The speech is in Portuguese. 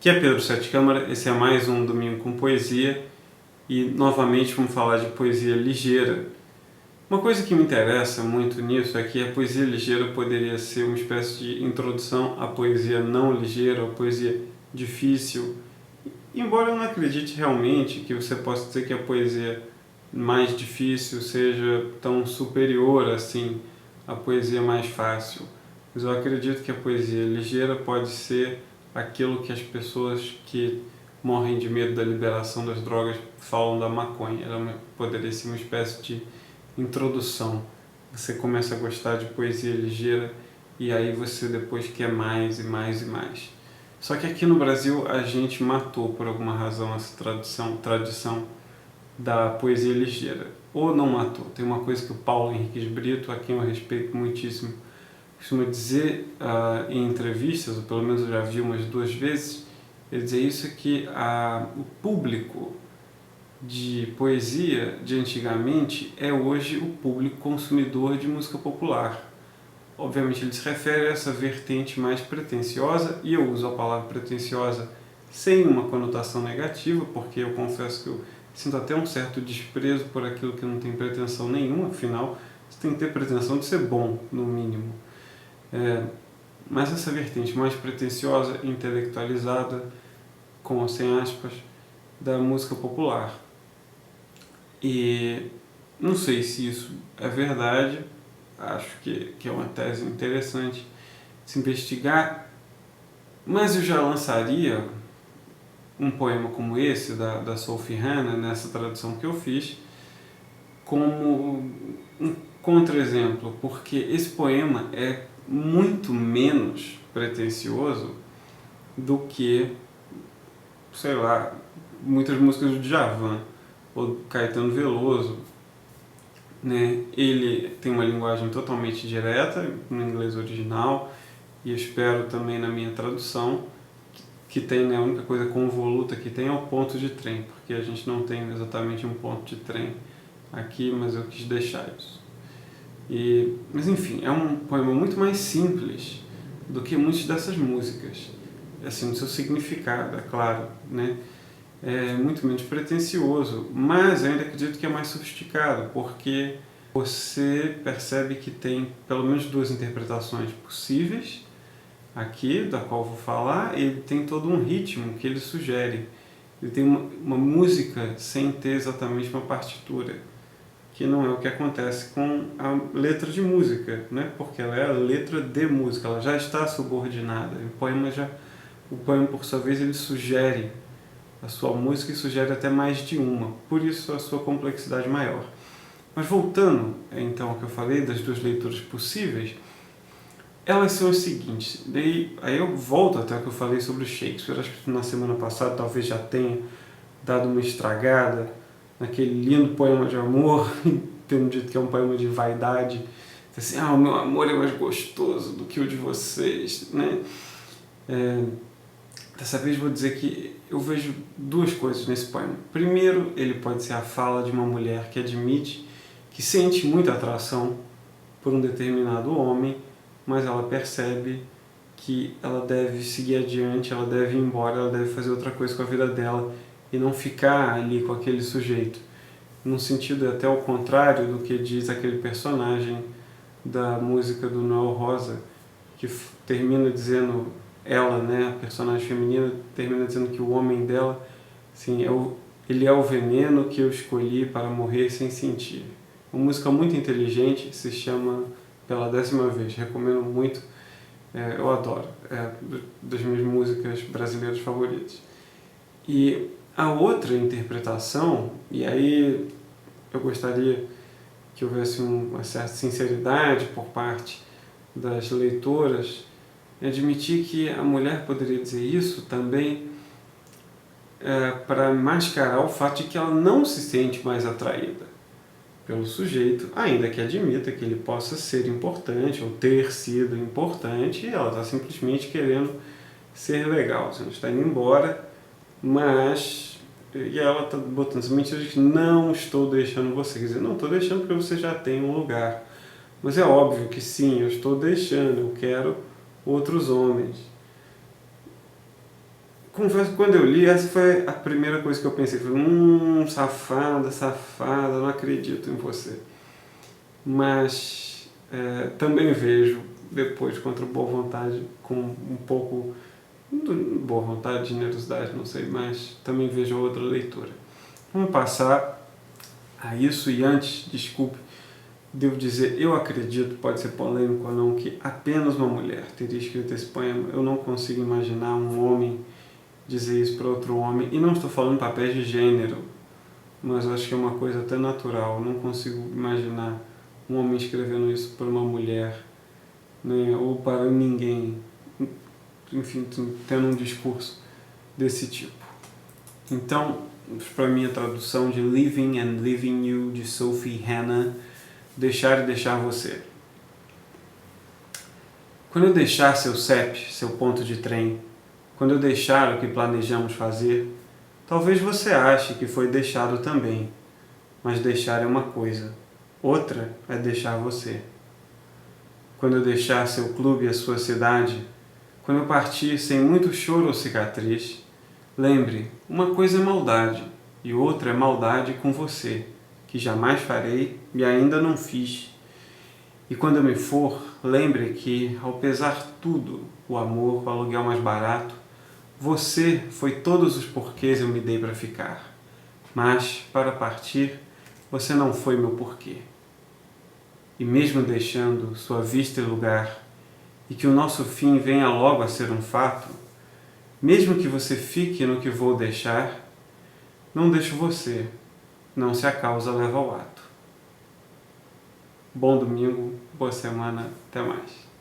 Aqui é Pedro Sete Câmara, esse é mais um Domingo com Poesia e novamente vamos falar de poesia ligeira. Uma coisa que me interessa muito nisso é que a poesia ligeira poderia ser uma espécie de introdução à poesia não ligeira, à poesia difícil. Embora eu não acredite realmente que você possa dizer que a poesia mais difícil seja tão superior assim à poesia mais fácil, mas eu acredito que a poesia ligeira pode ser aquilo que as pessoas que morrem de medo da liberação das drogas falam da maconha. Ela poderia ser uma espécie de introdução. Você começa a gostar de poesia ligeira e aí você depois quer mais e mais e mais. Só que aqui no Brasil a gente matou por alguma razão essa tradição da poesia ligeira. Ou não matou. Tem uma coisa que o Paulo Henriques Brito, a quem eu respeito muitíssimo, costuma dizer em entrevistas, ou pelo menos eu já vi umas 2 vezes, ele dizer isso, que o público de poesia de antigamente é hoje o público consumidor de música popular. Obviamente ele se refere a essa vertente mais pretensiosa, e eu uso a palavra pretensiosa sem uma conotação negativa, porque eu confesso que eu sinto até um certo desprezo por aquilo que não tem pretensão nenhuma, afinal você tem que ter pretensão de ser bom, no mínimo. Mas essa vertente mais pretensiosa, intelectualizada, com ou sem aspas, da música popular. E não sei se isso é verdade, acho que é uma tese interessante de se investigar, mas eu já lançaria um poema como esse, da Sophie Hannah, nessa tradução que eu fiz, como um contra-exemplo, porque esse poema é muito menos pretensioso do que, sei lá, muitas músicas do Djavan ou do Caetano Veloso, né? Ele tem uma linguagem totalmente direta no inglês original, e eu espero também na minha tradução que tem, né, a única coisa convoluta que tem é o ponto de trem, porque a gente não tem exatamente um ponto de trem aqui, mas eu quis deixar isso. Mas enfim, é um poema muito mais simples do que muitas dessas músicas, assim, no seu significado, é claro, né? É muito menos pretensioso, mas eu ainda acredito que é mais sofisticado, porque você percebe que tem pelo menos 2 interpretações possíveis aqui, da qual vou falar. Ele tem todo um ritmo que ele sugere. Ele tem uma música sem ter exatamente uma partitura, que não é o que acontece com a letra de música, né? Porque ela é a letra de música, ela já está subordinada. O poema, por sua vez, ele sugere a sua música e sugere até mais de uma, por isso a sua complexidade maior. Mas voltando então ao que eu falei das 2 leituras possíveis, elas são as seguintes. Aí eu volto até o que eu falei sobre o Shakespeare. Acho que na semana passada talvez já tenha dado uma estragada naquele lindo poema de amor, tendo dito que é um poema de vaidade. Assim, o meu amor é mais gostoso do que o de vocês, né? Dessa vez vou dizer que eu vejo 2 coisas nesse poema. Primeiro, ele pode ser a fala de uma mulher que admite que sente muita atração por um determinado homem, mas ela percebe que ela deve seguir adiante, ela deve ir embora, ela deve fazer outra coisa com a vida dela e não ficar ali com aquele sujeito. Num sentido até ao contrário do que diz aquele personagem da música do Noel Rosa, que termina dizendo, ela, né, a personagem feminina, termina dizendo que o homem dela, assim, ele é o veneno que eu escolhi para morrer sem sentir. Uma música muito inteligente, se chama Pela 10ª Vez, recomendo muito, eu adoro, é das minhas músicas brasileiras favoritas. E a outra interpretação, e aí eu gostaria que houvesse uma certa sinceridade por parte das leitoras, admitir que a mulher poderia dizer isso também para mascarar o fato de que ela não se sente mais atraída pelo sujeito, ainda que admita que ele possa ser importante ou ter sido importante, e ela está simplesmente querendo ser legal. Você não está indo embora, mas... E ela está botando essa mentira de que não estou deixando você. Quer dizer, não estou deixando porque você já tem um lugar. Mas é óbvio que sim, eu estou deixando, eu quero outros homens. confesso que quando eu li, essa foi a primeira coisa que eu pensei. Foi, safada, safada, não acredito em você. Mas também vejo, depois, contra boa vontade, com um pouco de boa vontade, generosidade, não sei, mas também vejo outra leitura. Vamos passar a isso e antes, desculpe, devo dizer, eu acredito, pode ser polêmico ou não, que apenas uma mulher teria escrito esse poema. Eu não consigo imaginar um homem dizer isso para outro homem, e não estou falando papéis de gênero, mas acho que é uma coisa até natural. Eu não consigo imaginar um homem escrevendo isso para uma mulher, né, ou para ninguém, enfim, tendo um discurso desse tipo. Então, para mim, a tradução de Leaving and Leaving You, de Sophie Hannah, deixar e deixar você. Quando eu deixar seu CEP, seu ponto de trem, quando eu deixar o que planejamos fazer, talvez você ache que foi deixado também, mas deixar é uma coisa, outra é deixar você. Quando eu deixar seu clube e a sua cidade, quando eu partir sem muito choro ou cicatriz, lembre, uma coisa é maldade e outra é maldade com você, que jamais farei e ainda não fiz. E quando eu me for, lembre que, ao pesar tudo, o amor, o aluguel mais barato, você foi todos os porquês eu me dei para ficar. Mas, para partir, você não foi meu porquê. E mesmo deixando sua vista e lugar, e que o nosso fim venha logo a ser um fato, mesmo que você fique no que vou deixar, não deixo você, não se a causa leva ao ato. Bom domingo, boa semana, até mais.